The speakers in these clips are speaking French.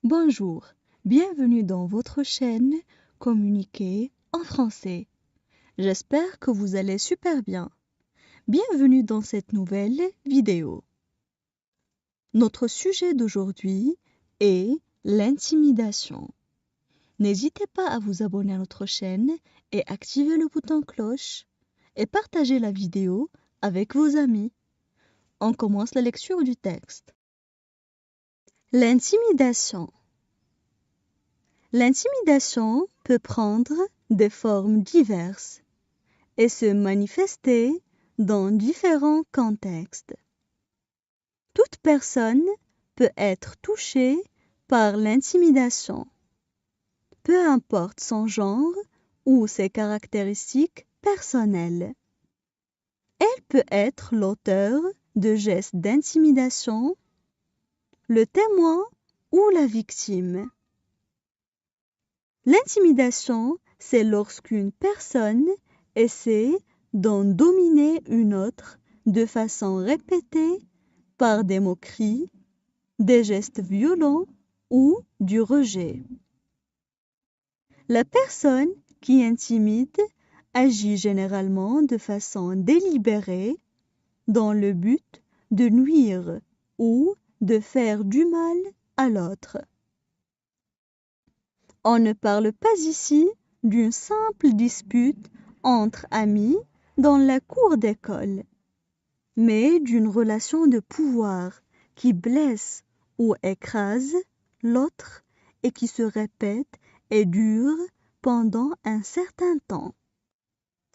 Bonjour, bienvenue dans votre chaîne Communiquer en français. J'espère que vous allez super bien. Bienvenue dans cette nouvelle vidéo. Notre sujet d'aujourd'hui est l'intimidation. N'hésitez pas à vous abonner à notre chaîne et activer le bouton cloche et partager la vidéo avec vos amis. On commence la lecture du texte. L'intimidation. L'intimidation peut prendre des formes diverses et se manifester dans différents contextes. Toute personne peut être touchée par l'intimidation, peu importe son genre ou ses caractéristiques personnelles. Elle peut être l'auteur de gestes d'intimidation, le témoin ou la victime. L'intimidation, c'est lorsqu'une personne essaie d'en dominer une autre de façon répétée par des moqueries, des gestes violents ou du rejet. La personne qui intimide agit généralement de façon délibérée dans le but de nuire ou de faire du mal à l'autre. On ne parle pas ici d'une simple dispute entre amis dans la cour d'école, mais d'une relation de pouvoir qui blesse ou écrase l'autre et qui se répète et dure pendant un certain temps.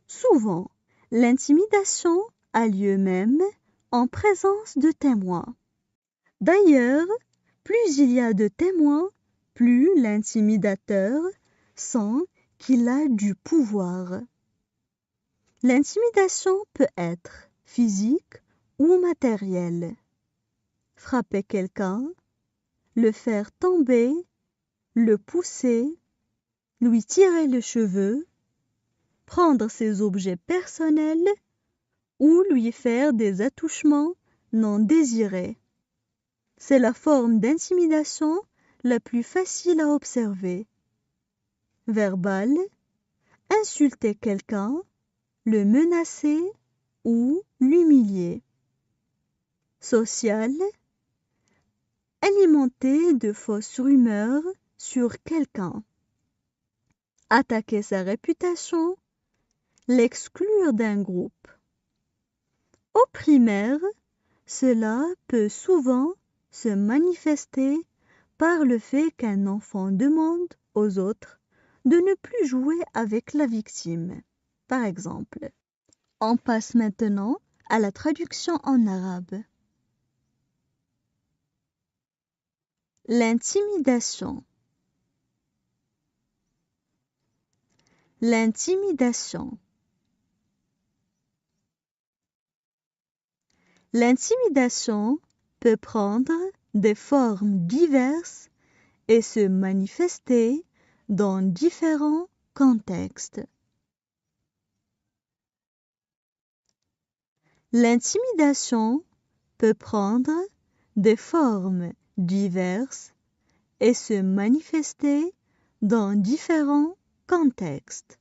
Souvent, l'intimidation a lieu même en présence de témoins. D'ailleurs, plus il y a de témoins, plus l'intimidateur sent qu'il a du pouvoir. L'intimidation peut être physique ou matérielle. Frapper quelqu'un, le faire tomber, le pousser, lui tirer les cheveux, prendre ses objets personnels ou lui faire des attouchements non désirés. C'est la forme d'intimidation la plus facile à observer. Verbal, insulter quelqu'un, le menacer ou l'humilier. Social, alimenter de fausses rumeurs sur quelqu'un. Attaquer sa réputation, l'exclure d'un groupe. Au primaire, cela peut souvent se manifester par le fait qu'un enfant demande aux autres de ne plus jouer avec la victime, par exemple. On passe maintenant à la traduction en arabe. L'intimidation. L'intimidation. L'intimidation peut prendre des formes diverses et se manifester dans différents contextes. L'intimidation peut prendre des formes diverses et se manifester dans différents contextes.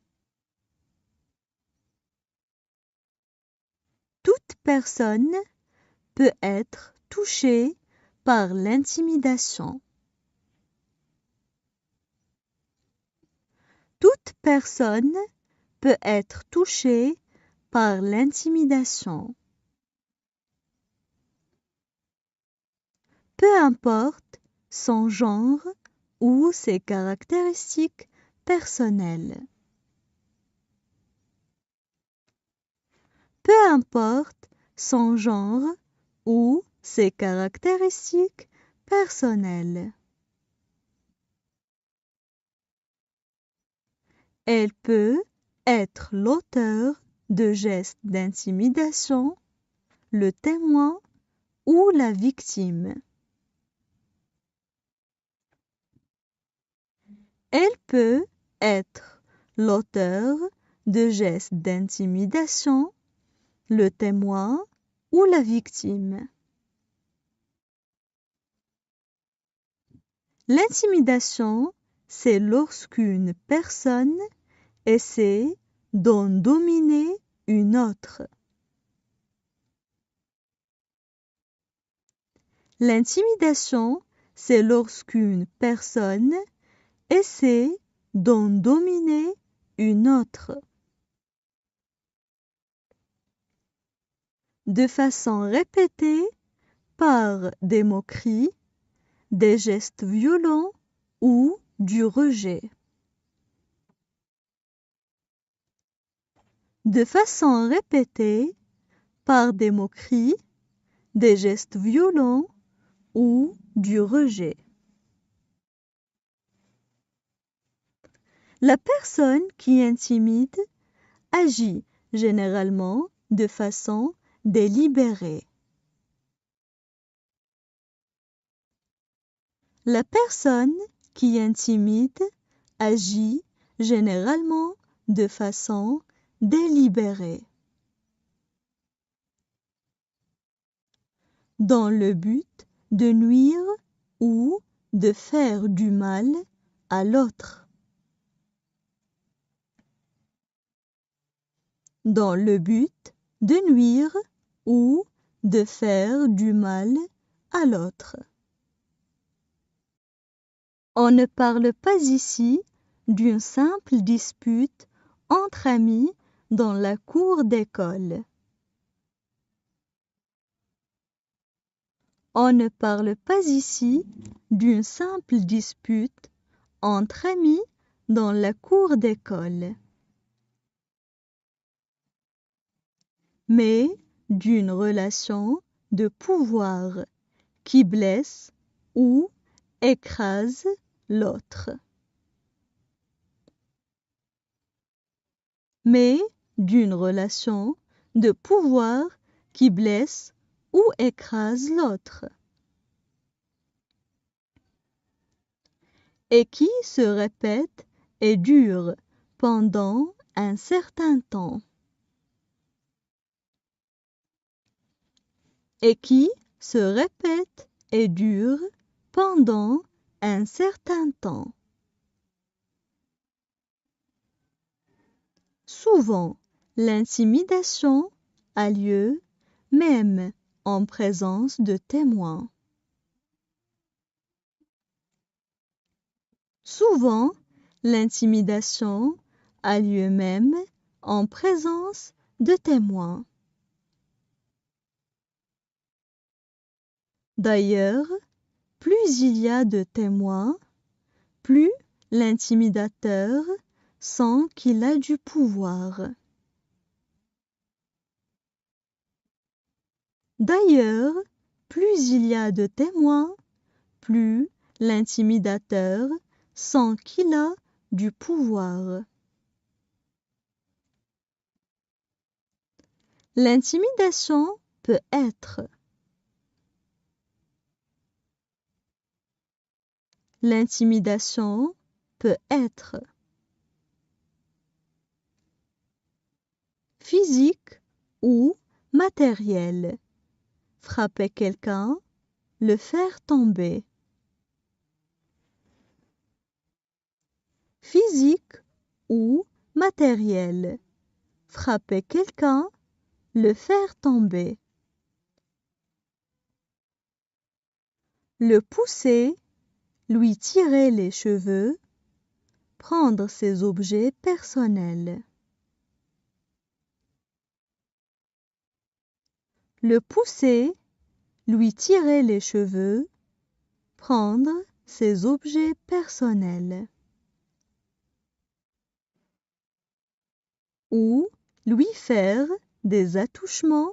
Toute personne peut être touchée par l'intimidation. Toute personne peut être touchée par l'intimidation. Peu importe son genre ou ses caractéristiques personnelles. Peu importe son genre ou ses caractéristiques personnelles. Elle peut être l'auteur de gestes d'intimidation, le témoin ou la victime. Elle peut être l'auteur de gestes d'intimidation, le témoin ou la victime. L'intimidation, c'est lorsqu'une personne essaie d'en dominer une autre. L'intimidation, c'est lorsqu'une personne essaie d'en dominer une autre. De façon répétée, par des moqueries, des gestes violents ou du rejet. De façon répétée, par des moqueries, des gestes violents ou du rejet. La personne qui intimide agit généralement de façon délibérée. La personne qui intimide agit généralement de façon délibérée. Dans le but de nuire ou de faire du mal à l'autre. Dans le but de nuire ou de faire du mal à l'autre. On ne parle pas ici d'une simple dispute entre amis dans la cour d'école. On ne parle pas ici d'une simple dispute entre amis dans la cour d'école, mais d'une relation de pouvoir qui blesse ou écrase l'autre. Mais d'une relation de pouvoir qui blesse ou écrase l'autre. Et qui se répète et dure pendant un certain temps. Et qui se répète et dure pendant un certain temps. Souvent, l'intimidation a lieu même en présence de témoins. Souvent, l'intimidation a lieu même en présence de témoins. D'ailleurs, plus il y a de témoins, plus l'intimidateur sent qu'il a du pouvoir. D'ailleurs, plus il y a de témoins, plus l'intimidateur sent qu'il a du pouvoir. L'intimidation peut être L'intimidation peut être physique ou matérielle. Frapper quelqu'un, le faire tomber. Physique ou matérielle. Frapper quelqu'un, le faire tomber. Le pousser, lui tirer les cheveux, prendre ses objets personnels. Le pousser, lui tirer les cheveux, prendre ses objets personnels. Ou lui faire des attouchements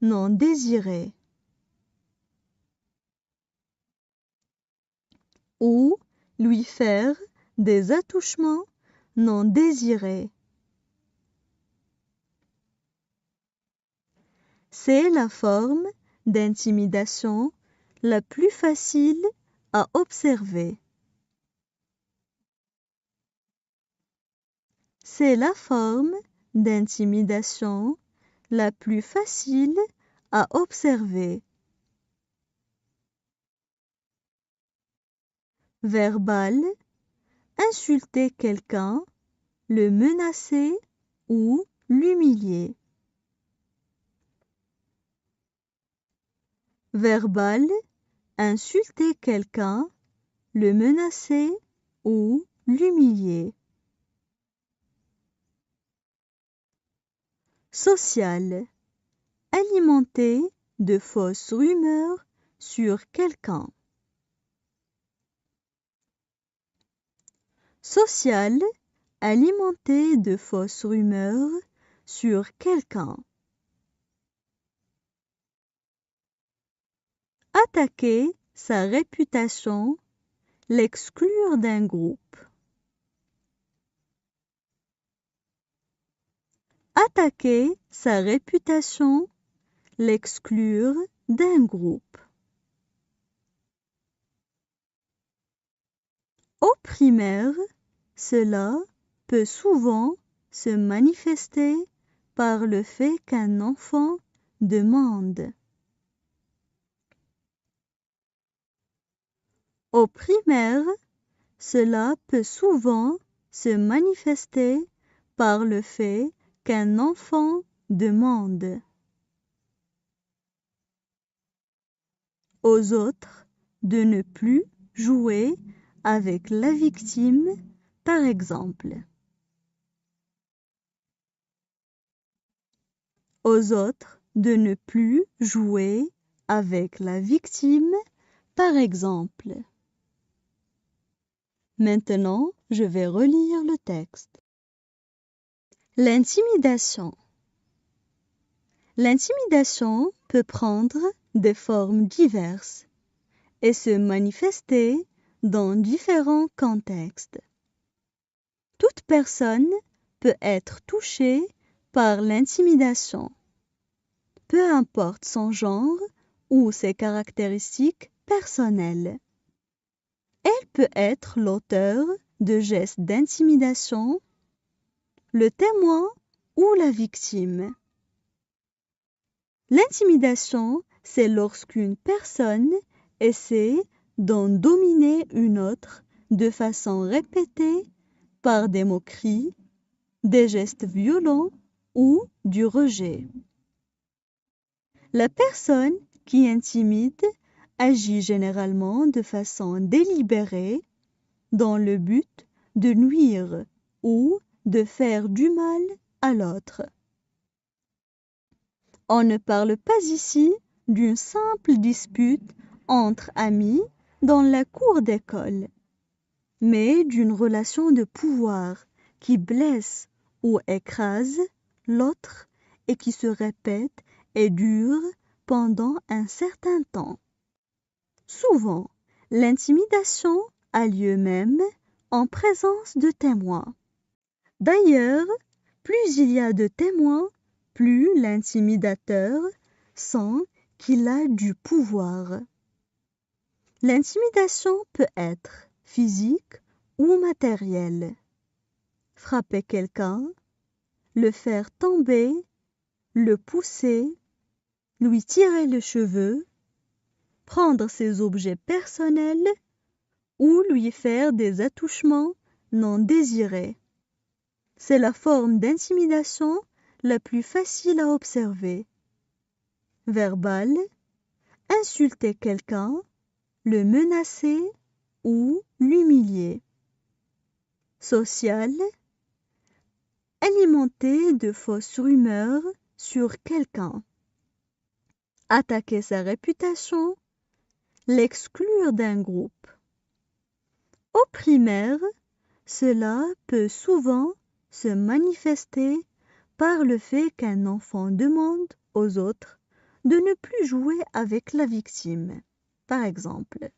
non désirés. Ou lui faire des attouchements non désirés. C'est la forme d'intimidation la plus facile à observer. C'est la forme d'intimidation la plus facile à observer. verbal, insulter quelqu'un, le menacer ou l'humilier. Verbal, insulter quelqu'un, le menacer ou l'humilier. Social, alimenter de fausses rumeurs sur quelqu'un. Social, alimenter de fausses rumeurs sur quelqu'un. Attaquer sa réputation, l'exclure d'un groupe. Attaquer sa réputation, l'exclure d'un groupe. Au primaire, cela peut souvent se manifester par le fait qu'un enfant demande. Au primaire, cela peut souvent se manifester par le fait qu'un enfant demande. Aux autres de ne plus jouer avec la victime, par exemple. Aux autres de ne plus jouer avec la victime, par exemple. Maintenant, je vais relire le texte. L'intimidation. L'intimidation peut prendre des formes diverses et se manifester dans différents contextes. Toute personne peut être touchée par l'intimidation, peu importe son genre ou ses caractéristiques personnelles. Elle peut être l'auteur de gestes d'intimidation, le témoin ou la victime. L'intimidation, c'est lorsqu'une personne essaie d'en dominer une autre de façon répétée par des moqueries, des gestes violents ou du rejet. La personne qui intimide agit généralement de façon délibérée dans le but de nuire ou de faire du mal à l'autre. On ne parle pas ici d'une simple dispute entre amis dans la cour d'école, mais d'une relation de pouvoir qui blesse ou écrase l'autre et qui se répète et dure pendant un certain temps. Souvent, l'intimidation a lieu même en présence de témoins. D'ailleurs, plus il y a de témoins, plus l'intimidateur sent qu'il a du pouvoir. L'intimidation peut être physique ou matérielle. Frapper quelqu'un, le faire tomber, le pousser, lui tirer les cheveux, prendre ses objets personnels ou lui faire des attouchements non désirés. C'est la forme d'intimidation la plus facile à observer. Verbal, insulter quelqu'un, le menacer ou l'humilier. Social, alimenter de fausses rumeurs sur quelqu'un. Attaquer sa réputation, l'exclure d'un groupe. Au primaire, cela peut souvent se manifester par le fait qu'un enfant demande aux autres de ne plus jouer avec la victime, par exemple.